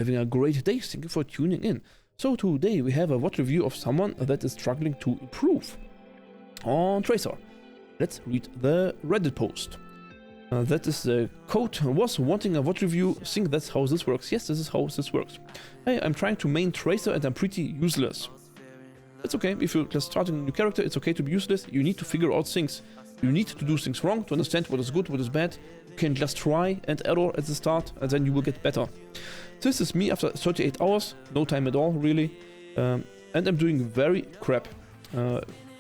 having a great day. Thank you for tuning in. So today we have a Vodreview of someone that is struggling to improve on Tracer. Let's read the Reddit post. That is the code. Was wanting a Vodreview. Think that's how this works. Yes, this is how this works. Hey, I'm trying to main Tracer and I'm pretty useless. It's okay. If you're just starting a new character, it's okay to be useless. You need to figure out things. You need to do things wrong to understand what is good, what is bad. You can just try and error at the start, and then you will get better. This is me after 38 hours. No time at all, really. And I'm doing very crap.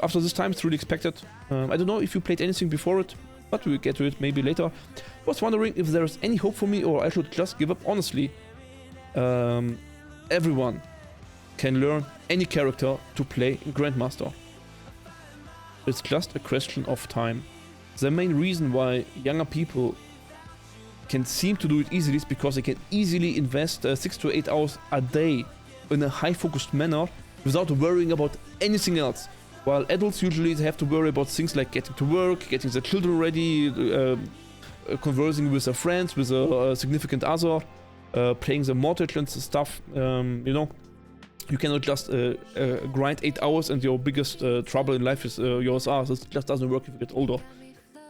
After this time, it's really expected. I don't know if you played anything before it, but we'll get to it maybe later. Was wondering if there is any hope for me or I should just give up. Honestly, everyone can learn any character to play Grandmaster. It's just a question of time. The main reason why younger people can seem to do it easily is because they can easily invest 6 to 8 hours a day in a high focused manner without worrying about anything else. While adults usually have to worry about things like getting to work, getting their children ready, conversing with their friends, with a significant other, paying the mortgage and stuff, you know. You cannot just grind 8 hours and your biggest trouble in life is yours are. This just doesn't work if you get older.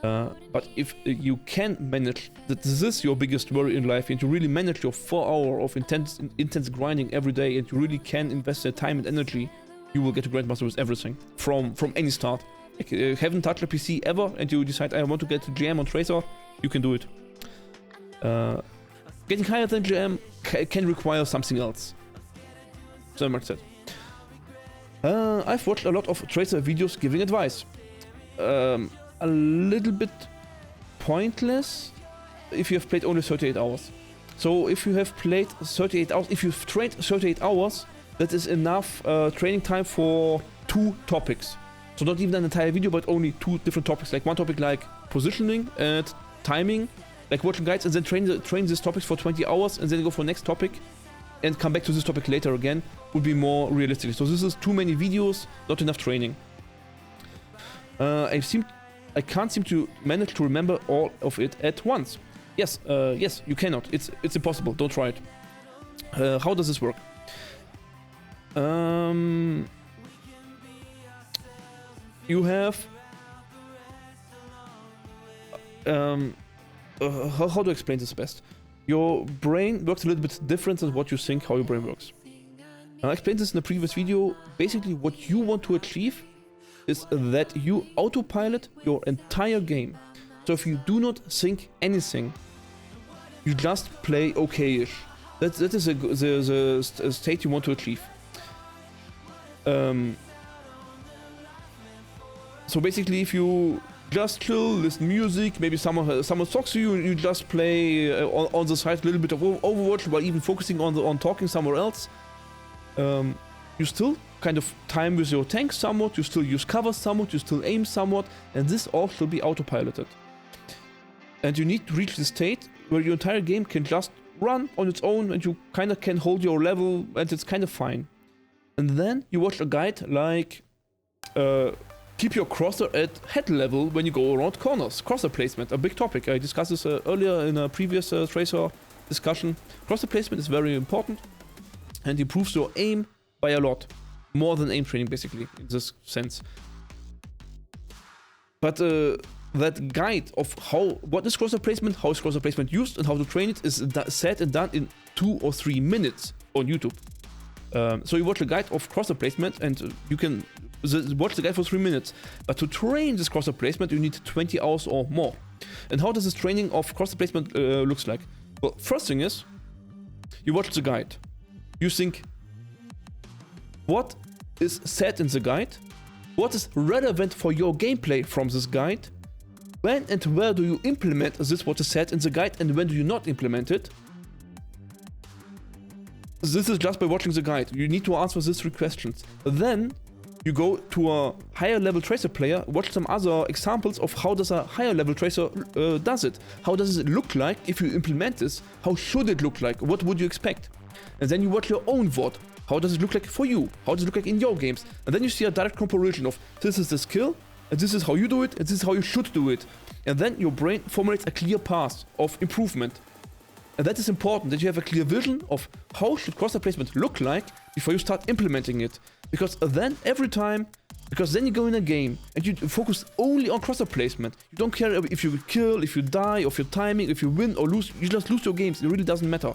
But if you can manage that this is your biggest worry in life and you really manage your 4 hours of intense grinding every day and you really can invest the time and energy, you will get to Grandmaster with everything from any start. Like, haven't touched a PC ever and you decide I want to get to GM on Tracer, you can do it. Getting higher than GM can require something else. So much said. I've watched a lot of Tracer videos giving advice. A little bit pointless if you have played only 38 hours. So if you have played 38 hours, if you've trained 38 hours, that is enough training time for 2 topics. So not even an entire video, but only 2 different topics. Like one topic like positioning and timing, like watching guides, and then train these topics for 20 hours, and then go for next topic, and come back to this topic later again, would be more realistic. So this is too many videos, not enough training. I can't seem to manage to remember all of it at once. Yes, yes, you cannot. It's impossible. Don't try it. How does this work? You have how to explain this best? Your brain works a little bit different than what you think how your brain works. I explained this in a previous video. Basically, what you want to achieve is that you autopilot your entire game. So if you do not think anything, you just play okay-ish. That is the state you want to achieve. So basically, if you just chill, listen music, maybe someone talks to you, and you just play on the side a little bit of Overwatch while even focusing on talking somewhere else. You still kind of time with your tank somewhat, you still use cover somewhat, you still aim somewhat, and this all should be autopiloted. And you need to reach the state where your entire game can just run on its own and you kind of can hold your level and it's kind of fine. And then you watch a guide like keep your crosser at head level when you go around corners. Crosser placement, a big topic. I discussed this earlier in a previous Tracer discussion. Crosser placement is very important and improves your aim by a lot. More than aim training, basically, in this sense. But that guide of what is crosser placement, how is crosser placement used, and how to train it is said and done in 2 or 3 minutes on YouTube. So you watch a guide of crosser placement and you can watch the guide for 3 minutes. But to train this crosser placement, you need 20 hours or more. And how does this training of crosser placement looks like? Well, first thing is, you watch the guide. You think, what is said in the guide? What is relevant for your gameplay from this guide? When and where do you implement this what is said in the guide, and when do you not implement it? This is just by watching the guide. You need to answer these 3 questions. Then you go to a higher level Tracer player, watch some other examples of how does a higher level Tracer does it. How does it look like if you implement this? How should it look like? What would you expect? And then you watch your own VOD. How does it look like for you? How does it look like in your games? And then you see a direct comparison of this is the skill, and this is how you do it, and this is how you should do it. And then your brain formulates a clear path of improvement. And that is important, that you have a clear vision of how should crosshair placement look like before you start implementing it. Because then every time, because then you go in a game and you focus only on crosshair placement. You don't care if you kill, if you die, of your timing, if you win or lose. You just lose your games. It really doesn't matter.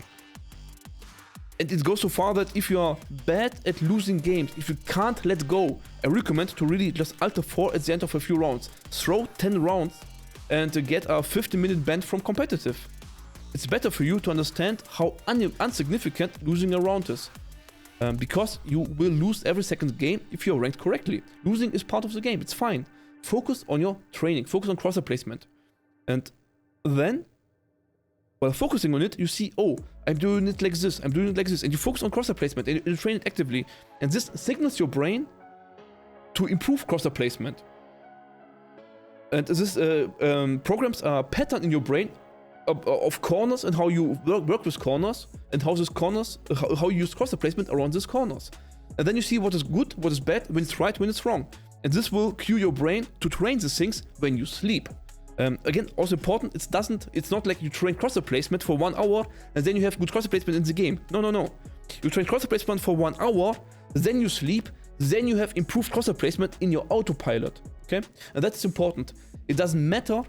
And it goes so far that if you are bad at losing games, if you can't let go, I recommend to really just Alt 4 at the end of a few rounds. Throw 10 rounds and get a 50-minute ban from competitive. It's better for you to understand how insignificant losing a round is. Because you will lose every second game if you're ranked correctly. Losing is part of the game, it's fine. Focus on your training, focus on crosshair placement. And then, while focusing on it, you see, oh, I'm doing it like this, I'm doing it like this, and you focus on crosshair placement and you train it actively. And this signals your brain to improve crosshair placement. And this programs a pattern in your brain of corners and how you work with corners and how these corners, how you use crosshair placement around these corners. And then you see what is good, what is bad, when it's right, when it's wrong. And this will cue your brain to train these things when you sleep. Again, also important, it's not like you train crosshair placement for 1 hour and then you have good crosshair placement in the game. No. You train crosshair placement for 1 hour, then you sleep, then you have improved crosshair placement in your autopilot. Okay? And that's important. It doesn't matter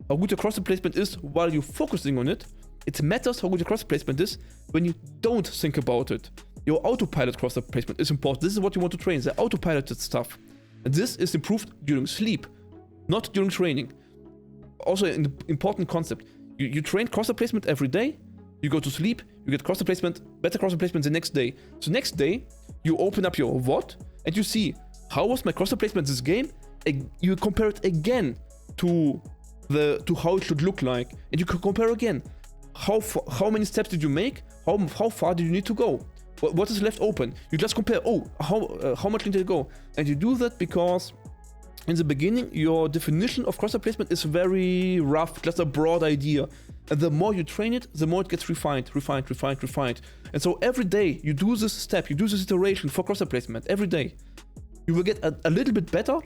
how good your crosshair placement is while you're focusing on it. It matters how good your crosshair placement is when you don't think about it. Your autopilot crosshair placement is important. This is what you want to train, the autopiloted stuff. And this is improved during sleep, not during training. Also an important concept. You train crosshair placement every day, you go to sleep, you get crosshair placement, better crosshair placement the next day. So next day, you open up your VOD and you see, how was my crosshair placement this game? You compare it again to how it should look like, and you can compare again. How many steps did you make? How far did you need to go? What is left open? You just compare. Oh, how much did it go? And you do that because in the beginning your definition of crosshair placement is very rough, just a broad idea. And the more you train it, the more it gets refined. And so every day you do this step, you do this iteration for crosshair placement every day. You will get a little bit better,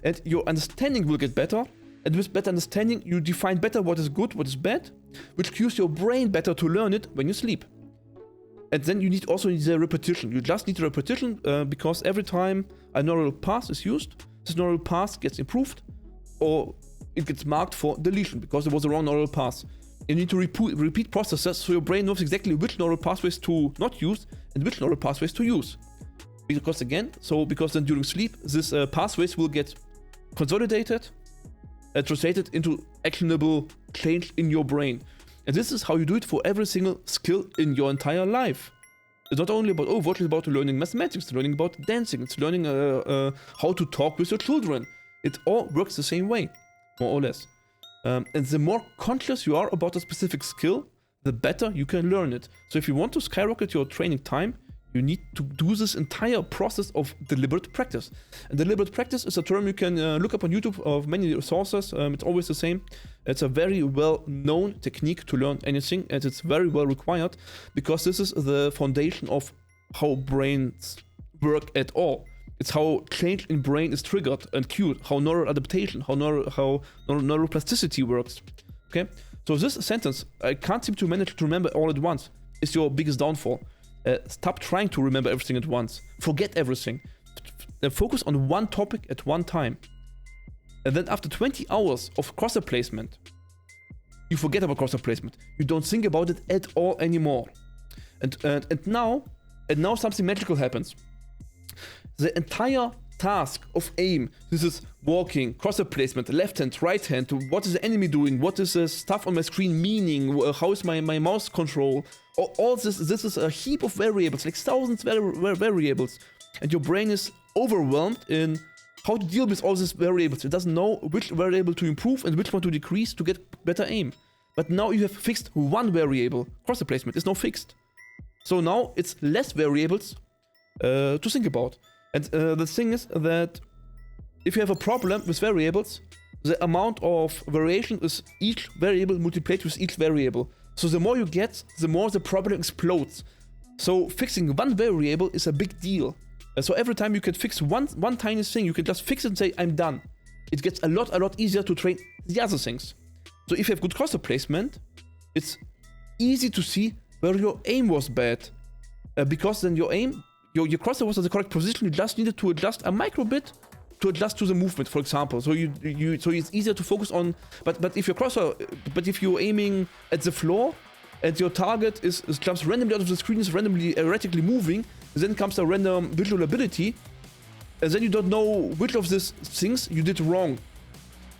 and your understanding will get better. And with better understanding, you define better what is good, what is bad, which cues your brain better to learn it when you sleep. And then you also need the repetition. You just need the repetition because every time a neural path is used, this neural path gets improved or it gets marked for deletion because it was the wrong neural path. You need to repeat processes so your brain knows exactly which neural pathways to not use and which neural pathways to use. Because then during sleep, these pathways will get consolidated, translated into actionable change in your brain. And this is how you do it for every single skill in your entire life. It's not only about Overwatch, it's about learning mathematics, it's learning about dancing, it's learning how to talk with your children. It all works the same way, more or less. And the more conscious you are about a specific skill, the better you can learn it. So if you want to skyrocket your training time, you need to do this entire process of deliberate practice. And deliberate practice is a term you can look up on YouTube of many sources. It's always the same. It's a very well-known technique to learn anything, and it's very well required because this is the foundation of how brains work at all. It's how change in brain is triggered and cued, how neural adaptation, how neuroplasticity works. Okay? So this sentence, I can't seem to manage to remember all at once, is your biggest downfall. Stop trying to remember everything at once. Forget everything. Focus on one topic at one time. And then after 20 hours of crosshair placement, you forget about crosshair placement. You don't think about it at all anymore. And now something magical happens. The entire task of aim, this is walking, crosshair placement, left hand, right hand, what is the enemy doing, what is the stuff on my screen meaning, how is my mouse control, all this is a heap of variables, like thousands of variables, and your brain is overwhelmed in how to deal with all these variables. It doesn't know which variable to improve and which one to decrease to get better aim. But now you have fixed one variable, crosshair placement is now fixed. So now it's less variables to think about. And the thing is that if you have a problem with variables, the amount of variation is each variable multiplied with each variable. So the more you get, the more the problem explodes. So fixing one variable is a big deal. So every time you can fix one tiny thing, you can just fix it and say, I'm done. It gets a lot easier to train the other things. So if you have good crosshair placement, it's easy to see where your aim was bad. Because then your aim, your cursor was at the correct position, you just needed to adjust a micro bit to adjust to the movement, for example. So so it's easier to focus on, but if if you're aiming at the floor and your target is jumps randomly out of the screen, is randomly erratically moving, then comes a random visual ability, and then you don't know which of these things you did wrong,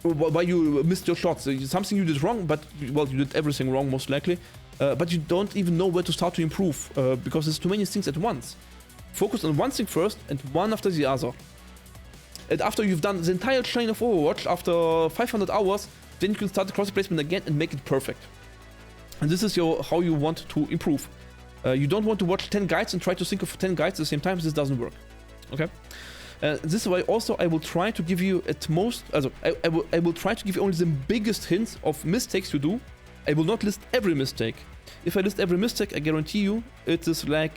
or why you missed your shots. Something you did wrong, but well, you did everything wrong most likely, but you don't even know where to start to improve, because there's too many things at once. Focus on one thing first and one after the other. And after you've done the entire chain of Overwatch, after 500 hours, then you can start the cursor placement again and make it perfect. And this is how you want to improve. You don't want to watch 10 guides and try to think of 10 guides at the same time. This doesn't work. Okay. This is why also I will try to give you at most, I will try to give you only the biggest hints of mistakes you do. I will not list every mistake. If I list every mistake, I guarantee you, it is like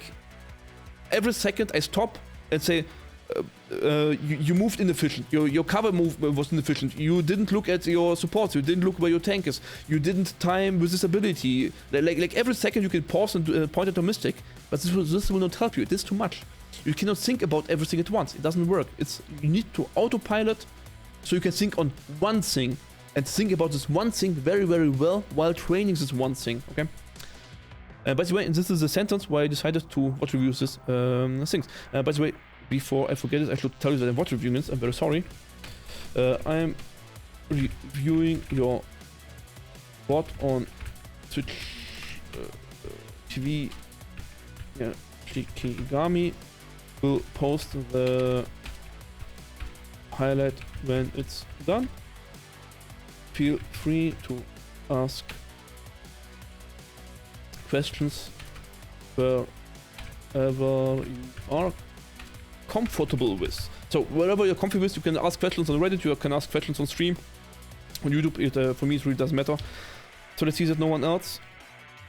every second I stop and say, you moved inefficient, your cover move was inefficient, you didn't look at your supports, you didn't look where your tank is, you didn't time with this ability. Like every second you can pause and point at a mistake, but this will not help you. It is too much. You cannot think about everything at once. It doesn't work. You need to autopilot so you can think on one thing and think about this one thing very, very well while training this one thing. Okay. By the way, and this is the sentence why I decided to watch reviews this things. By the way, before I forget it, I should tell you that I'm watch reviewing this. I'm very sorry. I'm reviewing your bot on Twitch TV. Yeah, ingame will post the highlight when it's done. Feel free to ask questions wherever you are comfortable with. So wherever you're comfortable with, you can ask questions on Reddit, you can ask questions on stream. On YouTube, for me it really doesn't matter. So let's see that no one else,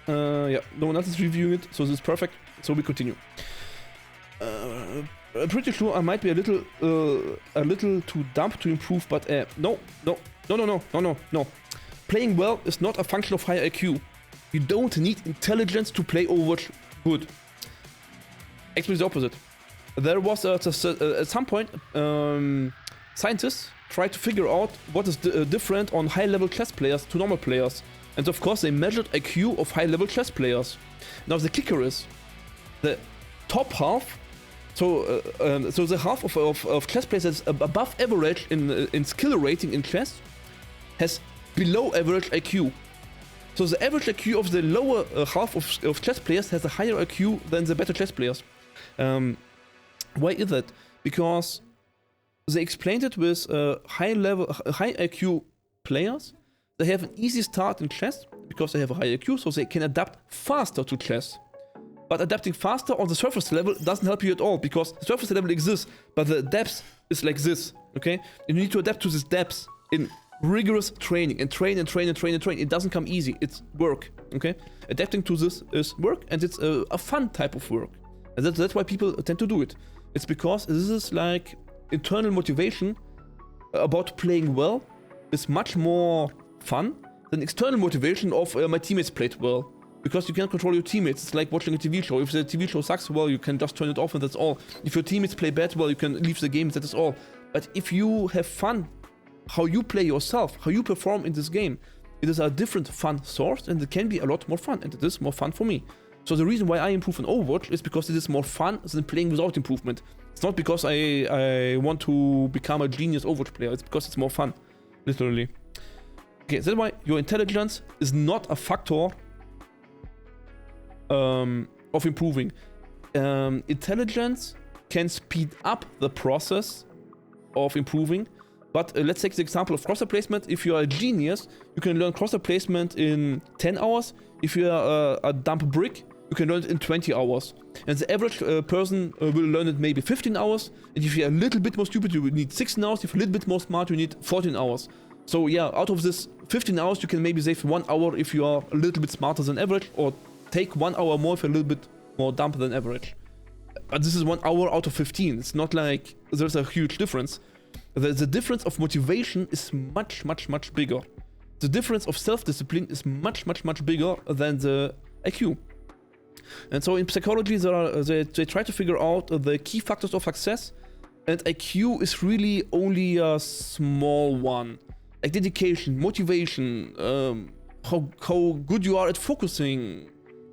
no one else is reviewing it, so this is perfect. So we continue. I'm pretty sure I might be a little too dumb to improve, but no. Playing well is not a function of high IQ. You don't need intelligence to play Overwatch good. Actually, the opposite. There was at some point, scientists tried to figure out what is different on high-level chess players to normal players. And of course, they measured IQ of high-level chess players. Now, the kicker is, the top half, so the half of chess players that's above average in skill rating in chess, has below average IQ. So the average IQ of the lower half of chess players has a higher IQ than the better chess players. Why is that? Because they explained it with high IQ players. They have an easy start in chess because they have a high IQ, so they can adapt faster to chess. But adapting faster on the surface level doesn't help you at all, because the surface level exists, but the depth is like this, okay? You need to adapt to this depth in rigorous training, and train. It doesn't come easy, it's work, okay? Adapting to this is work, and it's a fun type of work. And that's why people tend to do it. It's because this is like internal motivation about playing well is much more fun than external motivation of my teammates played well. Because you can't control your teammates. It's like watching a TV show. If the TV show sucks, well, you can just turn it off and that's all. If your teammates play bad, well, you can leave the game, that is all. But if you have fun, how you play yourself, how you perform in this game, it is a different fun source, and it can be a lot more fun, and it is more fun for me. So the reason why I improve in Overwatch is because it is more fun than playing without improvement. It's not because I want to become a genius Overwatch player, it's because it's more fun, literally. Okay, that's why your intelligence is not a factor of improving. Intelligence can speed up the process of improving, but let's take the example of crosser placement. If you are a genius, you can learn crosser placement in 10 hours. If you are a dumb brick, you can learn it in 20 hours. And the average person will learn it maybe 15 hours. And if you're a little bit more stupid, you will need 16 hours. If you're a little bit more smart, you need 14 hours. So yeah, out of this 15 hours, you can maybe save 1 hour if you are a little bit smarter than average, or take 1 hour more if you're a little bit more dumb than average. But this is 1 hour out of 15. It's not like there's a huge difference. The difference of motivation is much bigger. The difference of self-discipline is much bigger than the IQ. And so in psychology, they try to figure out the key factors of success, and IQ is really only a small one. Like dedication, motivation, how good you are at focusing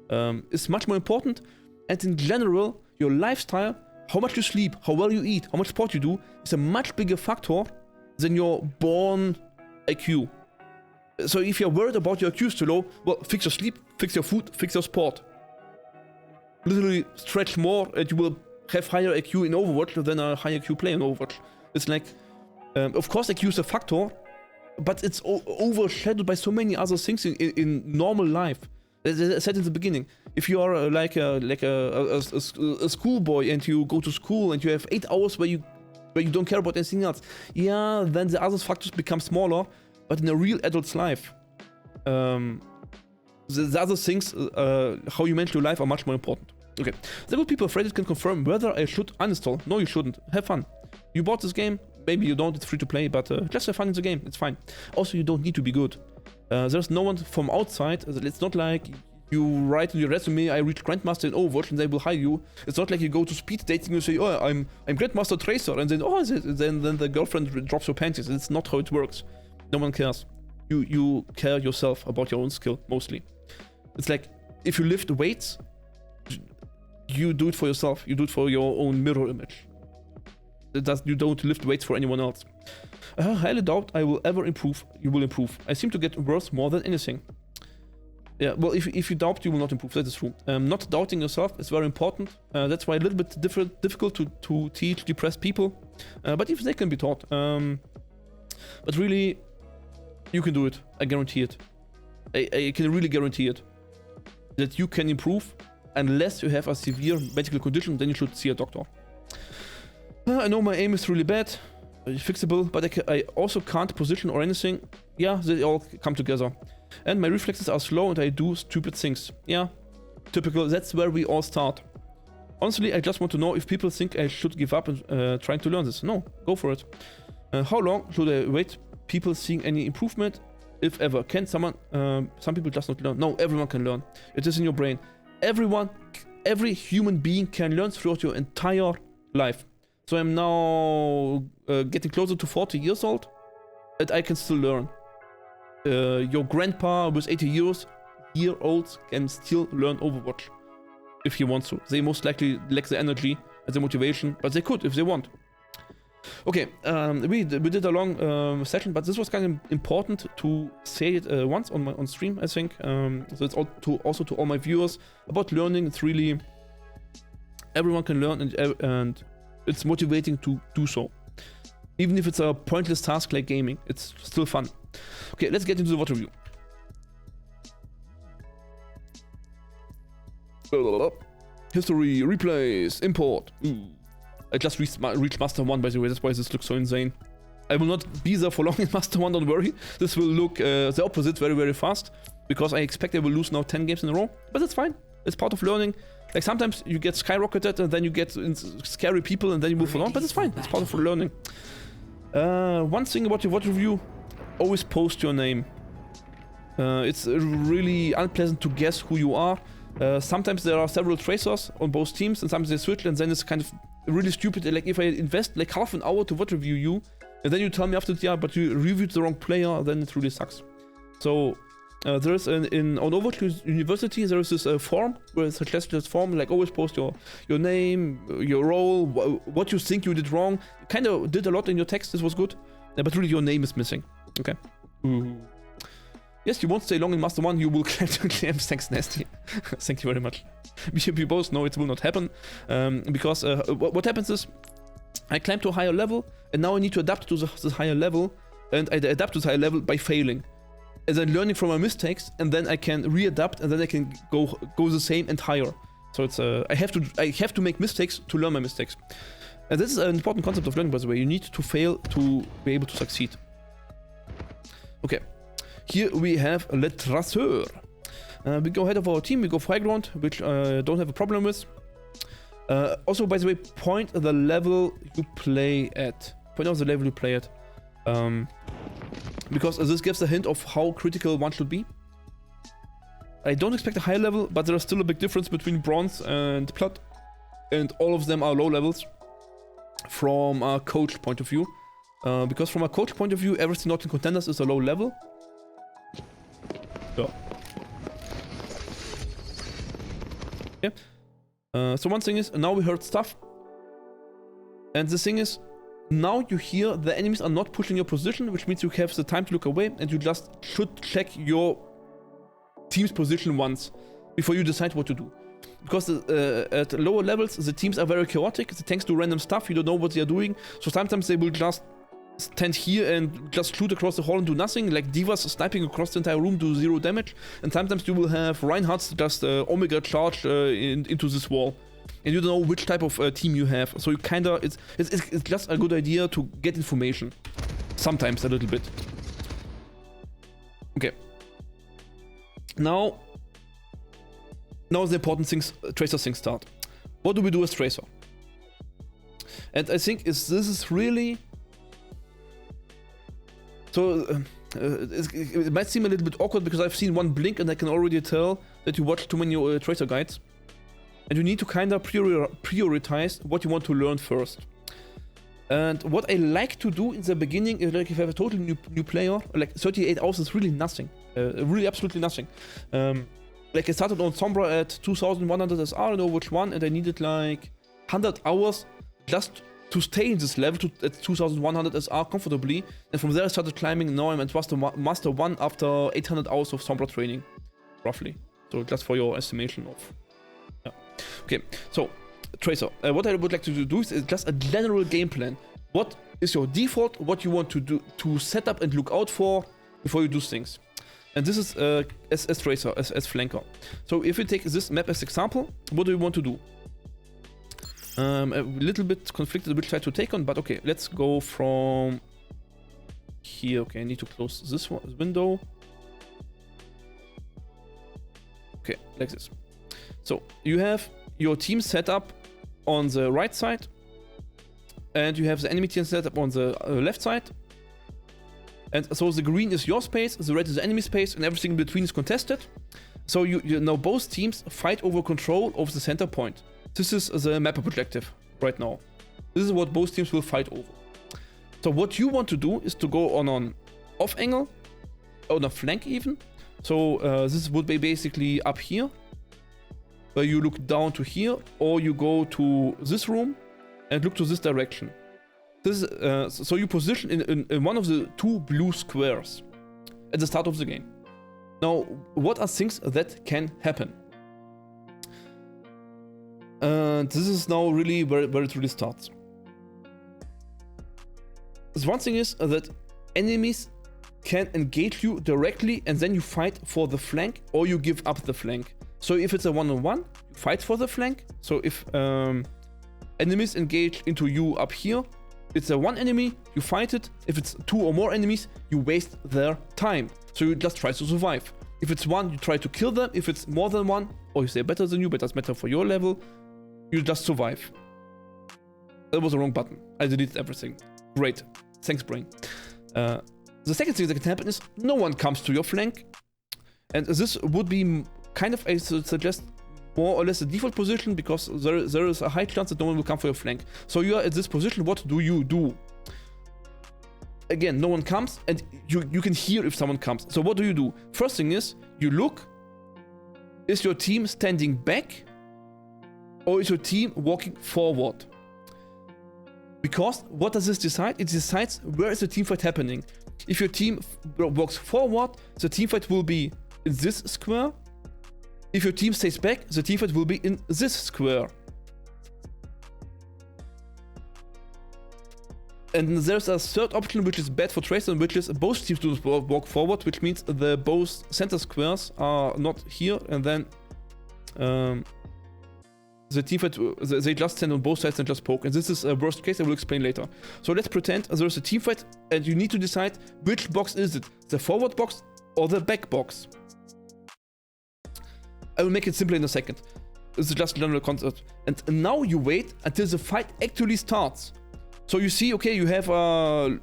is much more important. And in general, your lifestyle, how much you sleep, how well you eat, how much sport you do, is a much bigger factor than your born IQ. So if you're worried about your IQ is too low, well, fix your sleep, fix your food, fix your sport. Literally stretch more and you will have higher IQ in Overwatch than a high IQ player in Overwatch. It's like, of course IQ is a factor, but it's overshadowed by so many other things in normal life. As I said in the beginning, if you are like a schoolboy and you go to school and you have 8 hours where you don't care about anything else, yeah, then the other factors become smaller. But in a real adult's life, the other things, how you manage your life, are much more important. Okay, several people afraid it can confirm whether I should uninstall. No, you shouldn't. Have fun. You bought this game, maybe you don't, it's free to play, but just have fun in the game, it's fine. Also, you don't need to be good. There's no one from outside. It's not like you write in your resume, I reached Grandmaster in Overwatch, and they will hire you. It's not like you go to speed dating and you say, oh, I'm Grandmaster Tracer, and then, oh, then the girlfriend drops your panties. It's not how it works. No one cares. You care yourself about your own skill, mostly. It's like, if you lift weights, you do it for yourself. You do it for your own mirror image. You don't lift weights for anyone else. I highly doubt I will ever improve. You will improve. I seem to get worse more than anything. Yeah, well, if you doubt, you will not improve. That is true. Not doubting yourself is very important. That's why a little bit difficult to teach depressed people. But even they can be taught. But really, you can do it. I guarantee it. I can really guarantee it. That you can improve. Unless you have a severe medical condition, then you should see a doctor. I know my aim is really bad, fixable, but I also can't position or anything. Yeah, they all come together. And my reflexes are slow and I do stupid things. Yeah, typical, that's where we all start. Honestly, I just want to know if people think I should give up and trying to learn this. No, go for it. How long should I wait? People seeing any improvement, if ever? Can some people just not learn? No, everyone can learn. It is in your brain. Every human being can learn throughout your entire life. So I'm now getting closer to 40 years old, and I can still learn. Your grandpa with 80-year-olds can still learn Overwatch, if he wants to. They most likely lack the energy and the motivation, but they could if they want. Okay, we did a long session, but this was kind of important to say it once on stream, I think. So it's also to all my viewers about learning. It's really, everyone can learn, and it's motivating to do so. Even if it's a pointless task like gaming, it's still fun. Okay, let's get into the Vodreview. History, replays, import. Ooh. I just reached Master 1, by the way, that's why this looks so insane. I will not be there for long in Master 1, don't worry. This will look the opposite very, very fast, because I expect I will lose now 10 games in a row. But that's fine, it's part of learning. Like sometimes you get skyrocketed and then you get scary people and then you move on, but it's fine, it's part of learning. One thing about your Vodreview, always post your name. It's really unpleasant to guess who you are. Sometimes there are several tracers on both teams and sometimes they switch, and then it's kind of really stupid. Like if I invest like half an hour to Vodreview you, and then you tell me after, yeah, but you reviewed the wrong player, then it really sucks. So there is on Overwatch University, there is this form where it's suggested this form, like always post your name, your role, what you think you did wrong. You kind of did a lot in your text, this was good, but really your name is missing. Okay. Ooh. Yes, you won't stay long in Master 1, you will claim to claims. Thanks, Nasty. Thank you very much. We both know it will not happen, because what happens is, I climb to a higher level, and now I need to adapt to this higher level, and I adapt to the higher level by failing. And then learning from my mistakes, and then I can readapt, and then I can go the same and higher. So it's I have to make mistakes to learn my mistakes. And this is an important concept of learning, by the way. You need to fail to be able to succeed. Okay. Here we have Le Traceur. We go ahead of our team, we go for high ground, which I don't have a problem with. Also, by the way, point the level you play at. Point out the level you play at. Because this gives a hint of how critical one should be. I don't expect a high level, but there is still a big difference between bronze and plat, and all of them are low levels from a coach point of view. Because from a coach point of view, everything not in contenders is a low level. Yeah. Okay. So one thing is, now we heard stuff. And the thing is, now you hear the enemies are not pushing your position, which means you have the time to look away, and you just should check your team's position once before you decide what to do. Because at lower levels, the teams are very chaotic, the tanks do random stuff, you don't know what they are doing, so sometimes they will just stand here and just shoot across the hall and do nothing, like divas sniping across the entire room, do 0 damage, and sometimes you will have Reinhardts just Omega charge into this wall. And you don't know which type of team you have, so you kinda, it's just a good idea to get information. Sometimes a little bit. Okay. Now the important things, Tracer things start. What do we do as Tracer? And I think this is really... So, it might seem a little bit awkward because I've seen one blink and I can already tell that you watched too many Tracer guides. And you need to kind of prioritize what you want to learn first. And what I like to do in the beginning is, like, if I have a totally new player, like 38 hours is really nothing. Really absolutely nothing. Like, I started on Sombra at 2100 SR, I know which one, and I needed like 100 hours just to stay in this level at 2100 SR comfortably. And from there I started climbing. Now I'm at Master 1 after 800 hours of Sombra training, roughly. So just for your estimation of... Yeah. Okay, so Tracer. What I would like to do is just a general game plan. What is your default? What you want to do to set up and look out for before you do things. And this is as Tracer, as flanker. So if we take this map as example, what do we want to do? A little bit conflicted which side to take on, but okay, let's go from here. Okay, I need to close this window. Okay, like this. So you have your team set up on the right side, and you have the enemy team set up on the left side. And so the green is your space, the red is the enemy space, and everything in between is contested. So you know both teams fight over control of the center point. This is the map objective right now. This is what both teams will fight over. So what you want to do is to go on an off angle, on a flank even. So this would be basically up here, where you look down to here, or you go to this room and look to this direction. This so you position in one of the two blue squares at the start of the game. Now, what are things that can happen? And this is now really where it really starts. So one thing is that enemies can engage you directly and then you fight for the flank, or you give up the flank. So if it's a one-on-one, you fight for the flank. So if enemies engage into you up here, it's a one enemy, you fight it. If it's two or more enemies, you waste their time. So you just try to survive. If it's one, you try to kill them. If it's more than one, or if they're better than you, but that's better for your level, you just survive. That was the wrong button. I deleted everything. Great. Thanks, brain. The second thing that can happen is no one comes to your flank. And this would be kind of, I suggest, more or less a default position, because there is a high chance that no one will come for your flank. So you are at this position, what do you do? Again, no one comes, and you can hear if someone comes. So what do you do? First thing is, you look, is your team standing back, or is your team walking forward? Because what does this decide? It decides where is the team fight happening. If your team walks forward, the team fight will be in this square. If your team stays back, the team fight will be in this square. And there's a third option which is bad for Tracer, which is both teams do walk forward, which means the both center squares are not here, and then the team fight, they just stand on both sides and just poke. And this is a worst case, I will explain later. So let's pretend there's a team fight, and you need to decide which box is it, the forward box or the back box. I will make it simpler in a second. This is just a general concept. And now you wait until the fight actually starts. So you see, okay, you have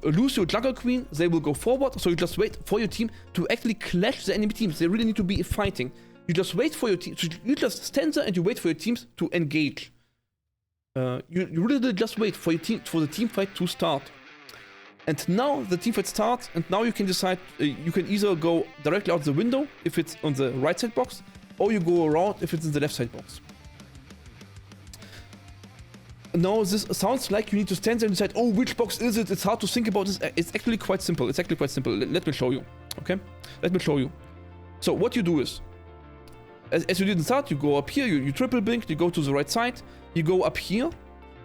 Lucio, Jungle Queen, they will go forward, so you just wait for your team to actually clash the enemy teams. They really need to be fighting. You just wait for your team. So you just stand there and you wait for your teams to engage. You really just wait for the team fight to start. And now the team fight starts, and now you can decide. You can either go directly out the window if it's on the right side box, or you go around if it's in the left side box. Now this sounds like you need to stand there and decide, oh, which box is it? It's hard to think about this. It's actually quite simple. Let me show you. Okay, let me show you. So what you do is, as you did in the start, you go up here, you triple blink, you go to the right side, you go up here,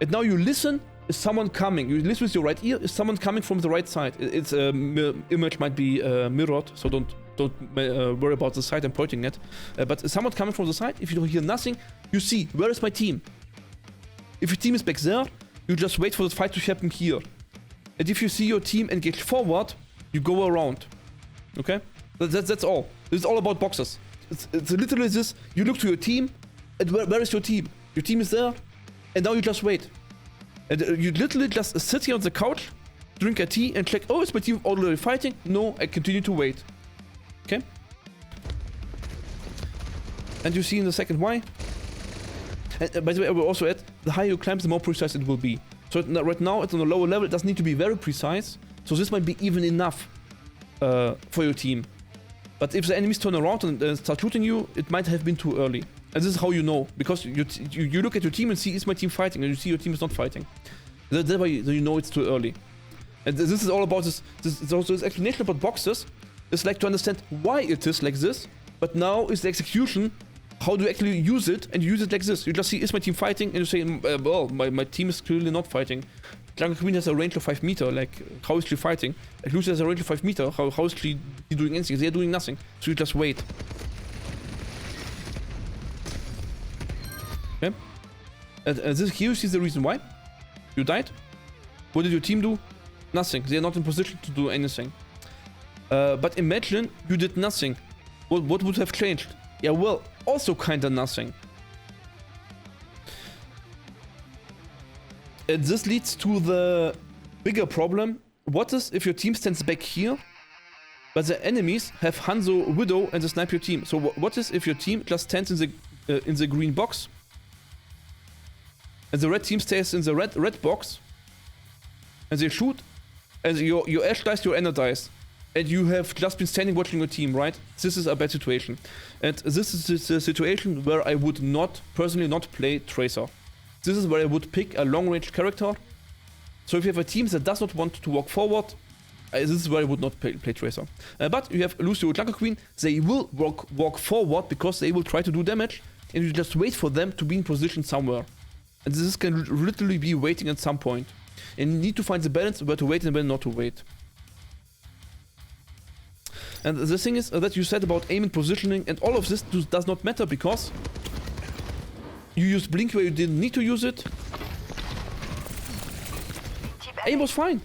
and now you listen. Is someone coming? You listen with your right ear. Is someone coming from the right side? Its image might be mirrored, so don't worry about the side I'm pointing at. But is someone coming from the side? If you don't hear nothing, you see, where is my team? If your team is back there, you just wait for the fight to happen here. And if you see your team engage forward, you go around. Okay? That's all. It's all about boxes. It's literally this. You look to your team, and where is your team? Your team is there, and now you just wait. And you literally just sit here on the couch, drink a tea, and check, oh, is my team already fighting? No, I continue to wait. Okay? And you see in a second why. And by the way, I will also add, the higher you climb, the more precise it will be. So right now, it's on a lower level, it doesn't need to be very precise. So this might be even enough for your team. But if the enemies turn around and start shooting you, it might have been too early. And this is how you know, because you look at your team and see, is my team fighting? And you see your team is not fighting. That's why you know it's too early. And this is all about this explanation about boxes. It's like to understand why it is like this, but now is the execution. How do you actually use it? And you use it like this. You just see, is my team fighting? And you say, well, my team is clearly not fighting. Jungle Queen has a range of 5 meters, like, how is she fighting? And Lucy has a range of 5 meters, how is she doing anything? They're doing nothing. So you just wait. Okay? And here you see the reason why. You died. What did your team do? Nothing. They are not in position to do anything. But imagine you did nothing. What would have changed? Yeah, well, also kinda nothing. And this leads to the bigger problem. What is if your team stands back here, but the enemies have Hanzo, Widow, and they snipe your team? So what is if your team just stands in the green box, and the red team stays in the red box, and they shoot, and your Ash dies, your Ender dies, and you have just been standing watching your team, right? This is a bad situation. And this is the situation where I would personally not play Tracer. This is where I would pick a long-range character. So if you have a team that does not want to walk forward, this is where I would not play Tracer. But you have Lucio Jungle Queen, they will walk forward because they will try to do damage, and you just wait for them to be in position somewhere. And this can literally be waiting at some point. And you need to find the balance where to wait and when not to wait. And the thing is that you said about aim and positioning, and all of this does not matter because you used blink where you didn't need to use it. Aim was fine.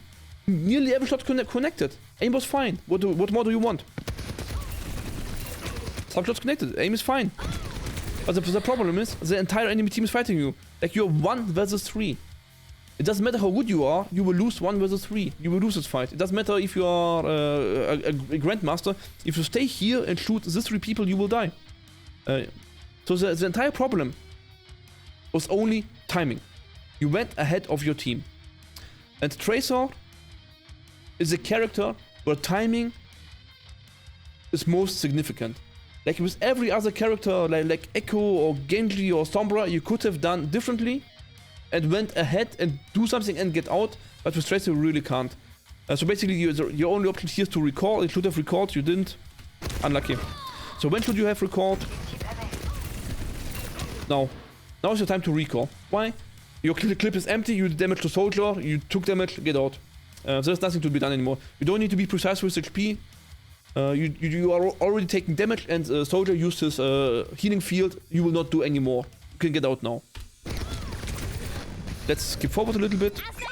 Nearly every shot connected. Aim was fine. What more do you want? Some shots connected. Aim is fine. But the problem is the entire enemy team is fighting you. Like you're 1 versus 3. It doesn't matter how good you are, you will lose 1 versus 3. You will lose this fight. It doesn't matter if you are a Grandmaster. If you stay here and shoot these 3 people, you will die. So the entire problem was only timing. You went ahead of your team. And Tracer is a character where timing is most significant. Like with every other character, like Echo or Genji or Sombra, you could have done differently and went ahead and do something and get out, but with Tracer you really can't. So basically your only option here is to recall. You should have recalled, you didn't. Unlucky. So when should you have recalled? Now. Now is your time to recall. Why? Your clip is empty, you did damage to Soldier, you took damage, get out. There's nothing to be done anymore. You don't need to be precise with HP. You are already taking damage, and Soldier used his healing field. You will not do anymore. You can get out now. Let's skip forward a little bit. As they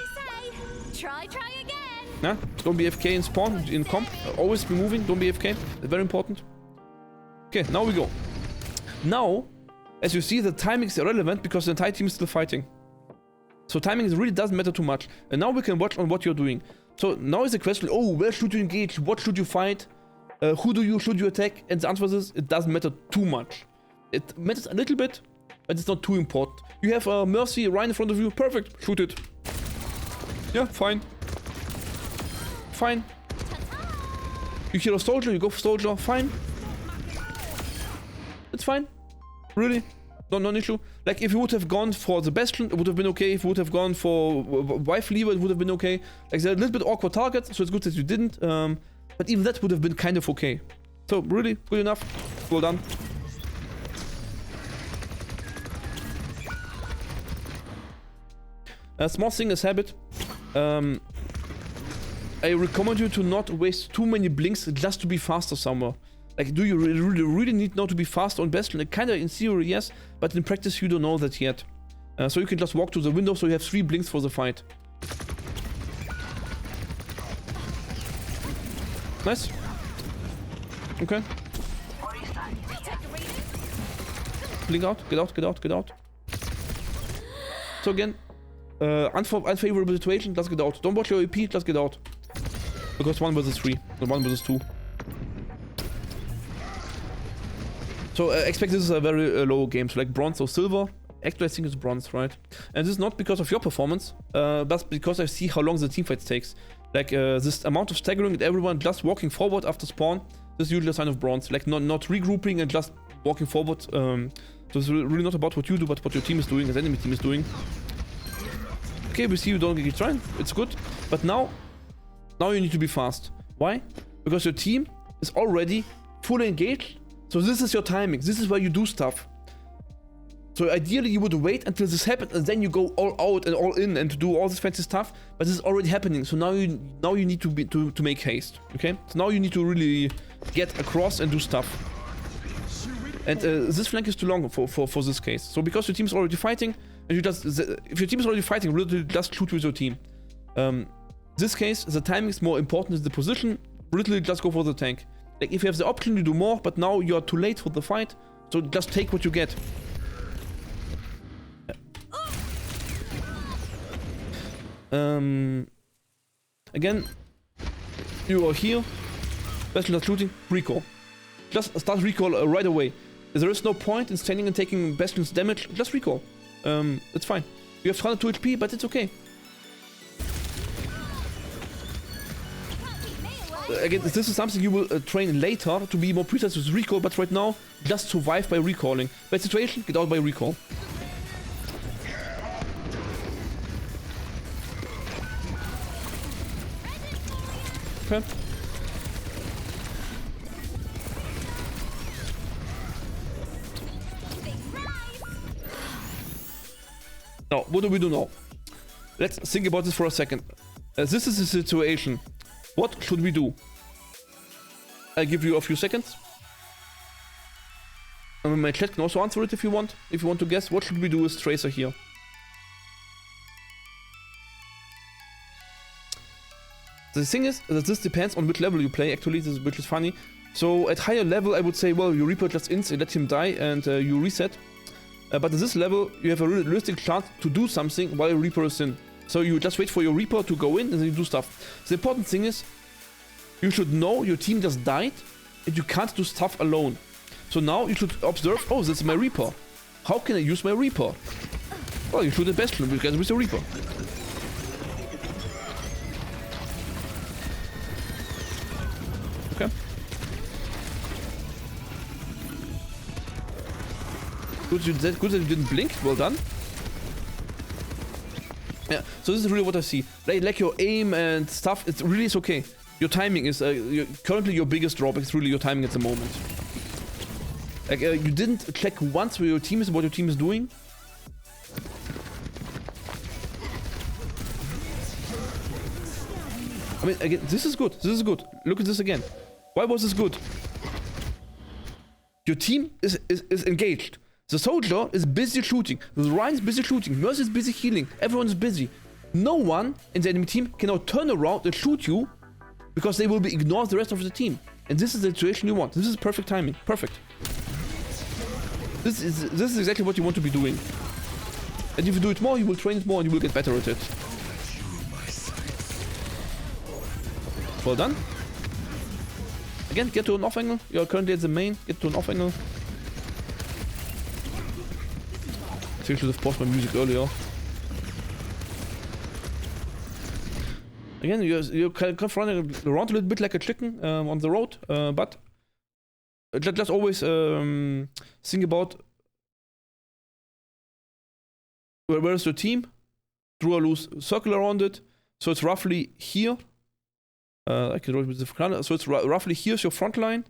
say, try again. Nah, don't be AFK in spawn, in comp. Always be moving, don't be AFK. Very important. Okay, now we go. Now, as you see, the timing is irrelevant because the entire team is still fighting. So timing really doesn't matter too much. And now we can watch on what you're doing. So now is the question, oh, where should you engage? What should you fight? should you attack? And the answer is, it doesn't matter too much. It matters a little bit, but it's not too important. You have a Mercy right in front of you, perfect, shoot it. Yeah, fine. Fine. You kill a soldier, you go for soldier, fine. It's fine. Really. No issue. Like, if you would have gone for the Bastion, it would have been okay. If you would have gone for Wife Lever, it would have been okay. Like, they're a little bit awkward targets, so it's good that you didn't. But even that would have been kind of okay. So, really, good enough. Well done. A small thing is habit. I recommend you to not waste too many blinks just to be faster somewhere. Like, do you really need now to be fast on Bastion? Like, kinda in theory, yes, but in practice you don't know that yet. So you can just walk to the window, so you have 3 blinks for the fight. Nice. Okay. Blink out, get out, get out, get out. So again, unfavorable situation, just get out. Don't watch your EP, just get out. Because 1 versus 3, not 1 versus 2. So expect this is a very low game, so like bronze or silver. Actually, I think it's bronze, right? And this is not because of your performance, but because I see how long the teamfight takes. Like this amount of staggering and everyone just walking forward after spawn, this is usually a sign of bronze. Like not regrouping and just walking forward. So it's really not about what you do, but what your team is doing, as enemy team is doing. Okay, we see you don't get trying, it's good. But now you need to be fast. Why? Because your team is already fully engaged. So this is your timing. This is where you do stuff. So ideally you would wait until this happens and then you go all out and all in and to do all this fancy stuff. But this is already happening. So now you need to make haste. Okay. So now you need to really get across and do stuff. And this flank is too long for this case. So because your team is already fighting, and you just if your team is already fighting, really just shoot with your team. This case, the timing is more important than the position. Literally just go for the tank. Like, if you have the option to do more, but now you are too late for the fight, so just take what you get. Again, you are here, Bastion not shooting, recall. Just start recall right away. There is no point in standing and taking Bastion's damage, just recall. It's fine. You have 102 HP, but it's okay. Again, this is something you will train later to be more precise with recall, but right now, just survive by recalling. Bad situation, get out by recall. Okay. Now, what do we do now? Let's think about this for a second. This is the situation. What should we do? I'll give you a few seconds. And my chat can also answer it if you want. If you want to guess, what should we do with Tracer here? The thing is that this depends on which level you play, actually, which is funny. So at higher level, I would say, well, you Reaper just ints, let him die, and you reset. But at this level, you have a realistic chance to do something while Reaper is in. So you just wait for your Reaper to go in and then you do stuff. The important thing is, you should know your team just died and you can't do stuff alone. So now you should observe, oh, this is my Reaper. How can I use my Reaper? Well, you shoot the Bastion because with your Reaper. Okay. Good that you didn't blink, well done. Yeah, so this is really what I see. Like your aim and stuff, it really is okay. Your timing is currently your biggest drawback. It's really your timing at the moment. Like you didn't check once where your team is and what your team is doing. I mean, again, this is good. This is good. Look at this again. Why was this good? Your team is engaged. The soldier is busy shooting. The Ryan is busy shooting. Mercy is busy healing. Everyone is busy. No one in the enemy team can now turn around and shoot you because they will be ignored the rest of the team. And this is the situation you want. This is perfect timing. Perfect. This is exactly what you want to be doing. And if you do it more, you will train it more and you will get better at it. Well done. Again, get to an off angle. You're currently at the main. Get to an off angle. I think I should have paused my music earlier. Again, you're kind of running around a little bit like a chicken on the road, but just always think about where's your team. Draw a loose circle around it, so it's roughly here. I can draw it with the color. So it's roughly here's your front line.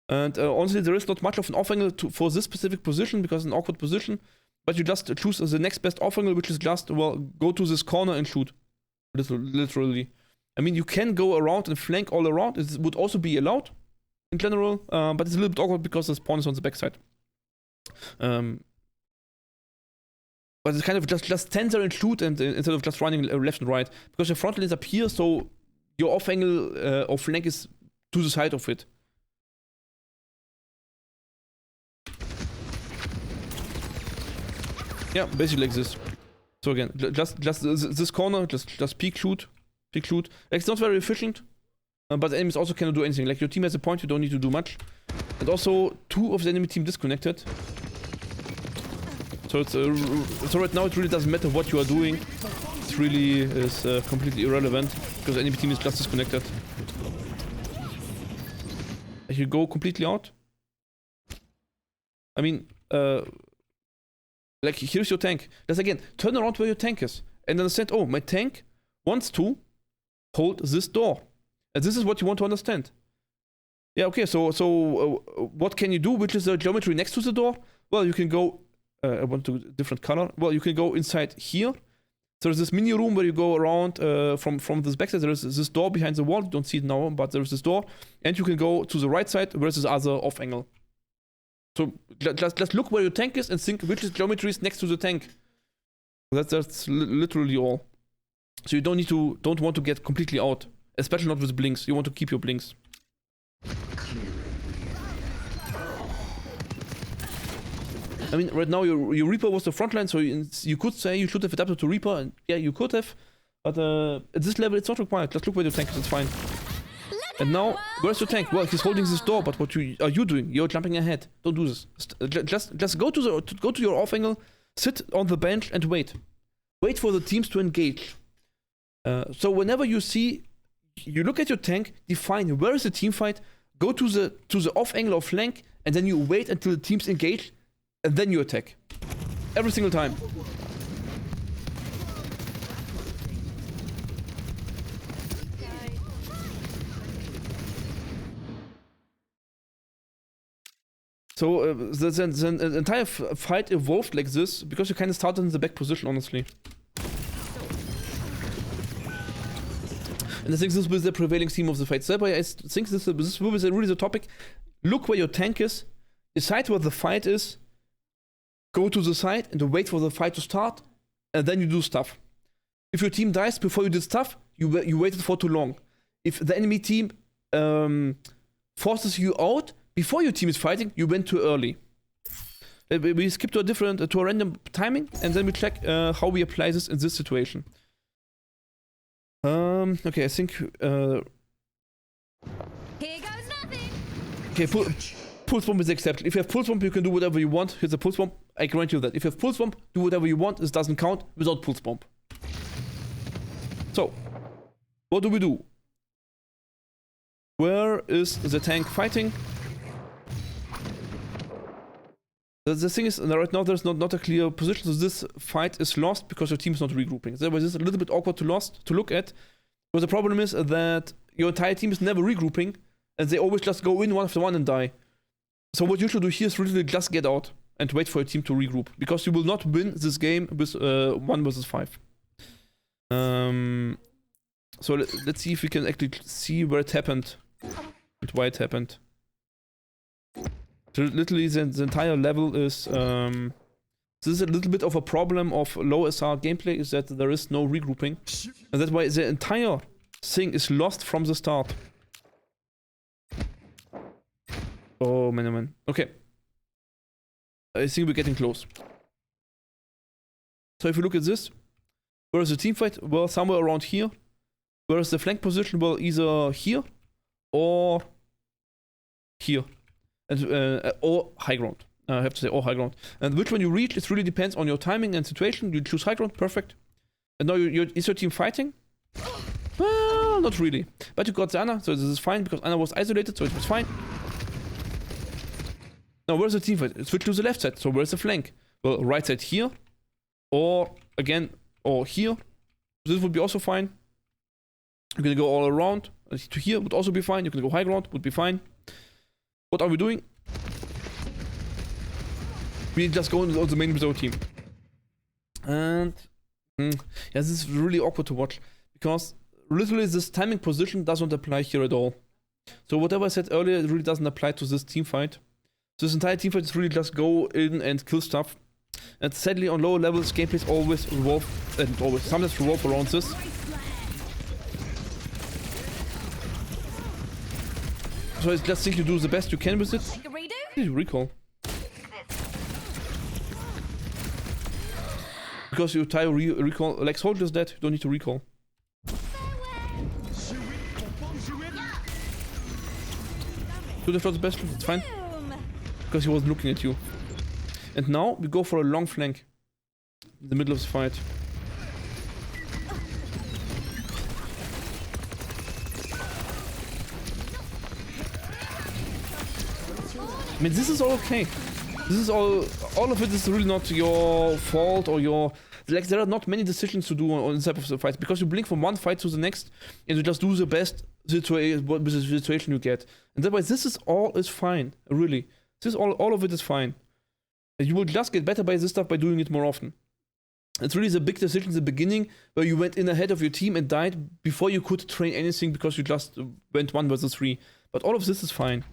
And honestly, there is not much of an off angle for this specific position because it's an awkward position. But you just choose the next best off angle, which is just, well, go to this corner and shoot. Literally. I mean, you can go around and flank all around. It would also be allowed in general, but it's a little bit awkward because the spawn is on the backside. But it's kind of just stand there and shoot and instead of just running left and right. Because your front line is up here, so your off angle or flank is to the side of it. Yeah, basically like this. So again, just this corner, just peek shoot. It's not very efficient, but the enemies also cannot do anything. Like your team has a point, you don't need to do much. And also, 2 of the enemy team disconnected. So it's so right now it really doesn't matter what you are doing. It really is completely irrelevant because the enemy team is just disconnected. If you go completely out, I mean, like here's your tank. Just again, turn around where your tank is and understand. Oh, my tank wants to hold this door, and this is what you want to understand. Yeah, okay. So what can you do? Which is the geometry next to the door? Well, you can go. I want to different color. Well, you can go inside here. So there's this mini room where you go around from this backside. There is this door behind the wall. You don't see it now, but there's this door. And you can go to the right side where this other off angle. So just look where your tank is and think which geometry is next to the tank. That's literally all. So you don't want to get completely out, especially not with blinks. You want to keep your blinks. I mean, right now your Reaper was the front line, so you could say you should have adapted to Reaper, and yeah, you could have, but at this level it's not required. Just look where your tank is, it's fine. And now, where's your tank? Well, he's holding this door, but what are you doing? You're jumping ahead. Don't do this. Just go to your off angle, sit on the bench and wait. Wait for the teams to engage. So whenever you look at your tank, define where is the team fight, go to the off angle or flank, and then you wait until the teams engage. And then you attack. Every single time. So the entire fight evolved like this because you kind of started in the back position, honestly. And I think this will be the prevailing theme of the fight. Thereby, I think this will be really the topic. Look where your tank is. Decide where the fight is. Go to the side and wait for the fight to start, and then you do stuff. If your team dies before you did stuff, you waited for too long. If the enemy team forces you out before your team is fighting, you went too early. We skip to a random timing, and then we check how we apply this in this situation. Okay, I think. Here goes nothing. Okay, Pulse Bomb is the exception. If you have Pulse Bomb, you can do whatever you want. Here's a Pulse Bomb. I grant you that. If you have Pulse Bomb, do whatever you want. This doesn't count without Pulse Bomb. So, what do we do? Where is the tank fighting? The thing is, right now there's not a clear position, so this fight is lost because your team is not regrouping. Therefore, this is a little bit awkward to look at. But the problem is that your entire team is never regrouping, and they always just go in one after one and die. So what you should do here is really just get out and wait for your team to regroup, because you will not win this game with 1 versus 5. So let's see if we can actually see where it happened and why it happened. So literally the entire level is this is a little bit of a problem of low SR gameplay, is that there is no regrouping, and that's why the entire thing is lost from the start. Oh man, oh man. Okay. I think we're getting close. So if you look at this, where is the team fight? Well, somewhere around here. Where is the flank position? Well, either here or here, and or high ground. I have to say or high ground. And which one you reach, it really depends on your timing and situation. You choose high ground, perfect. And now is your team fighting? Well, not really. But you got the Anna, so this is fine because Anna was isolated, so it was fine. Now where's the team fight? Switch to the left side, so where's the flank? Well, right side here, or again, or here. This would be also fine. You can go all around. To here would also be fine. You can go high ground, would be fine. What are we doing? We just go on the main with our team. And yeah, this is really awkward to watch because literally this timing position doesn't apply here at all. So whatever I said earlier, it really doesn't apply to this team fight. So this entire team fight is really just go in and kill stuff. And sadly on lower levels, gameplays always revolve, sometimes revolve around this. So I just think you do the best you can with it. Recall. Because you tie recall, like soldiers dead, you don't need to recall. Should have shot the best, it's fine. Because he wasn't looking at you. And now we go for a long flank. In the middle of the fight. I mean, this is all okay. This is all of it is really not your fault or your... Like, there are not many decisions to do on this type of the fights because you blink from one fight to the next and you just do the best with the situation you get. And that way, this is all is fine, really. This all of it is fine. And you will just get better by this stuff by doing it more often. It's really the big decision in the beginning where you went in ahead of your team and died before you could train anything because you just went 1 versus 3. But all of this is fine.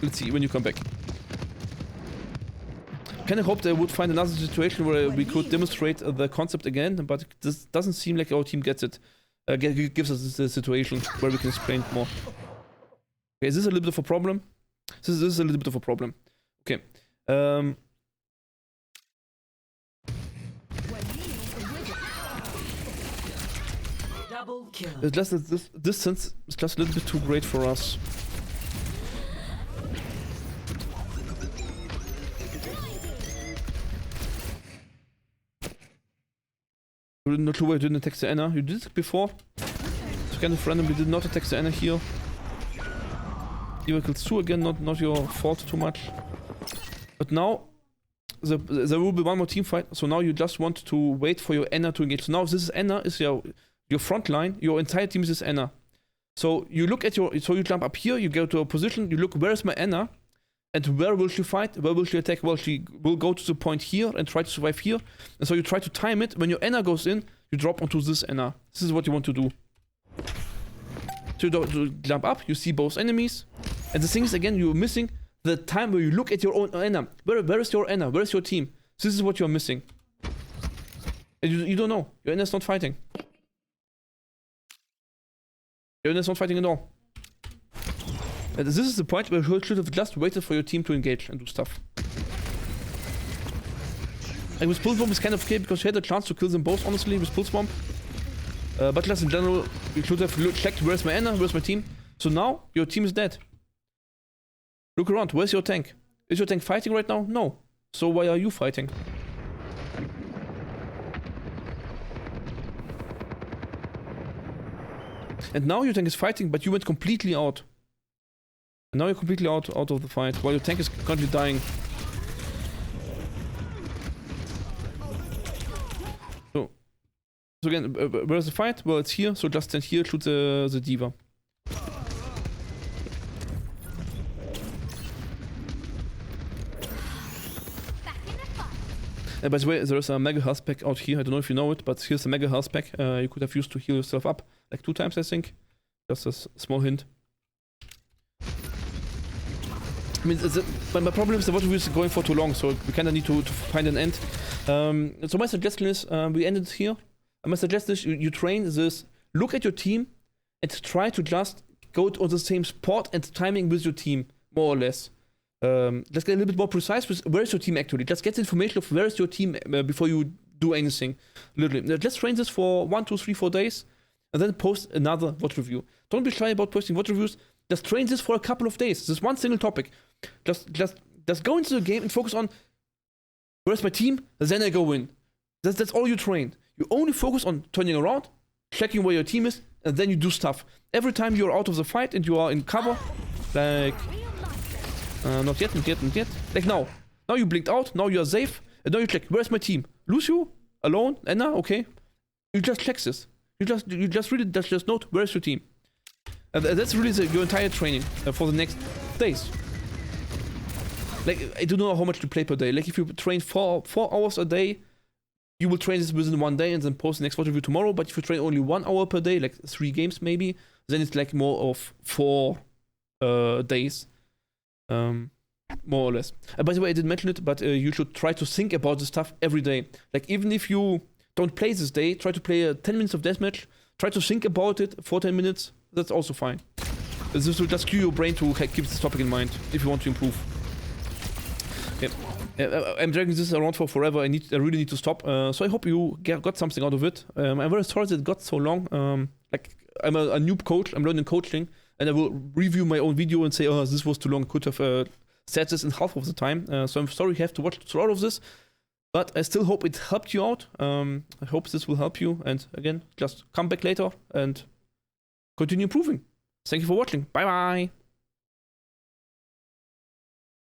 Let's see when you come back. Kinda hope they would find another situation where we could demonstrate the concept again, but this doesn't seem like our team gets it. Gives us this situation where we can explain it more. Okay, is this a little bit of a problem? This is a little bit of a problem. Okay. Double kill. It's just that this distance is just a little bit too great for us. Not sure why you didn't attack the Anna. You did it before. It's kind of random. You did not attack the Anna here. Kills 2 again, not your fault too much. But now there will be one more team fight. So now you just want to wait for your Anna to engage. So now this is Anna is your front line. Your entire team is this Anna. So you look at so you jump up here. You go to a position. You look, where is my Anna? And where will she fight? Where will she attack? Well, she will go to the point here and try to survive here. And so you try to time it. When your Anna goes in, you drop onto this Anna. This is what you want to do. So you jump up, you see both enemies. And the thing is, again, you're missing the time where you look at your own Anna. Where is your Anna? Where is your team? This is what you're missing. And you don't know. Your Anna's not fighting. Your Anna's not fighting at all. And this is the point where you should have just waited for your team to engage and do stuff. And with Pulse Bomb is kind of okay because you had a chance to kill them both, honestly, with Pulse Bomb. But just in general, you should have checked where's my Anna, where's my team. So now, your team is dead. Look around, where's your tank? Is your tank fighting right now? No. So why are you fighting? And now your tank is fighting, but you went completely out. And now you're completely out of the fight, while your tank is currently dying. So again, where's the fight? Well, it's here, so just stand here, shoot the D.Va. By the way, there's a mega health pack out here. I don't know if you know it, but here's a mega health pack you could have used to heal yourself up. Like 2 times, I think. Just a small hint. I mean, but my problem is the Vodreview is going for too long, so we kinda need to find an end. So my suggestion is, we end it here. My suggestion is you train this, look at your team, and try to just go on the same spot and timing with your team, more or less. Let's get a little bit more precise with where is your team actually. Just get the information of where is your team before you do anything. Literally, let's train this for 1, 2, 3, 4 days, and then post another VOD review. Don't be shy about posting VOD reviews. Just train this for a couple of days. This one single topic. Just go into the game and focus on where's my team, then I go in. That's all you train. You only focus on turning around, checking where your team is, and then you do stuff. Every time you're out of the fight and you are in cover, like not yet. Like now you blinked out, now you are safe, and now you check where's my team. Lucio, alone, Anna, okay. You just check this. You just really just note where's your team. And that's really your entire training for the next days. Like, I don't know how much to play per day. Like, if you train 4 hours a day, you will train this within 1 day and then post the next VOD review tomorrow. But if you train only 1 hour per day, like 3 games maybe, then it's like more of 4 days. More or less. By the way, I didn't mention it, but you should try to think about this stuff every day. Like, even if you don't play this day, try to play 10 minutes of deathmatch. Try to think about it for 10 minutes. That's also fine. This will just cue your brain to keep this topic in mind if you want to improve. Okay. I'm dragging this around for forever. I really need to stop. So I hope you got something out of it. I'm very sorry that it got so long. Like, I'm a noob coach. I'm learning coaching, and I will review my own video and say, oh, this was too long. Could have said this in half of the time. So I'm sorry you have to watch through all of this. But I still hope it helped you out. I hope this will help you. And again, just come back later and continue improving. Thank you for watching. Bye bye.